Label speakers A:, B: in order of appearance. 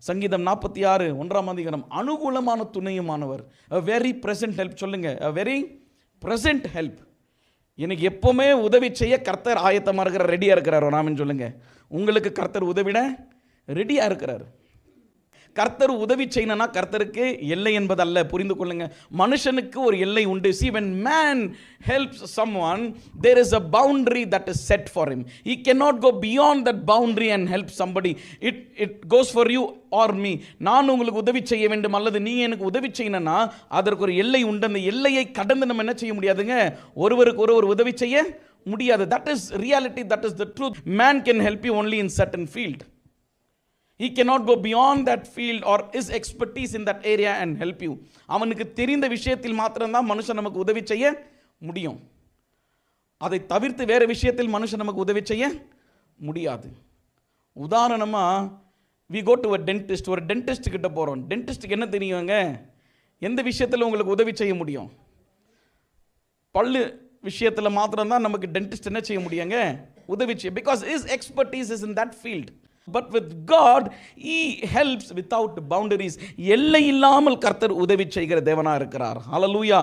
A: சங்கீதம் 46 1ஆம் அதிகாரம், அனுகூலமான துணையுமானவர். a very present help. சொல்லுங்க, a very present help. எனக்கு எப்பவுமே உதவி செய்ய கர்த்தர் ஆயத்தமாக இருக்கிறார், ரெடியாக இருக்கிறார். ராமன் சொல்லுங்க, உங்களுக்கு கர்த்தர் உதவிட ரெடியாக இருக்கிறார். கர்த்தர் உதவி செய்யணும்னா கர்த்தருக்கு எல்லை என்பதல்ல, புரிந்து கொள்ளுங்க. மனுஷனுக்கு ஒரு எல்லை உண்டு. See, when man helps someone, there is a boundary that is set for him. He cannot go beyond that boundary and help somebody. It goes for you or me. நான் உங்களுக்கு உதவி செய்ய வேண்டும் அல்லது நீ எனக்கு உதவி செய்யணும்னா அதற்கு ஒரு எல்லை உண்டு. அந்த எல்லையை கடந்து நம்ம என்ன செய்ய முடியாதுங்க, ஒருவருக்கு ஒருவர் உதவி செய்ய முடியாது. That is reality, that is the truth. Man can help you only in certain field. He cannot go beyond that field or his expertise in that area and help you. அவனுக்கு தெரிந்த விஷயத்தில் மாத்திரம்தான் மனுஷன் நமக்கு உதவி செய்ய முடியும். அதை தவிர்த்து வேறு விஷயத்தில் மனுஷன் நமக்கு உதவி செய்ய முடியாது. உதாரணமாக, we go to a dentist. ஒரு டென்டிஸ்ட் கிட்ட போகிறோம். டென்டிஸ்ட்டுக்கு என்ன தெரியுங்க, எந்த விஷயத்தில் உங்களுக்கு உதவி செய்ய முடியும்? பல்லு விஷயத்தில் மாத்திரம்தான் நமக்கு டென்டிஸ்ட் என்ன செய்ய முடியுங்க, உதவி செய்ய. Because his expertise is in that field. But with God, he helps without boundaries. எல்லை இல்லாமல் கர்த்தர் உதவி செய்கிற தேவனா இருக்கிறார். ஹல்லேலூயா.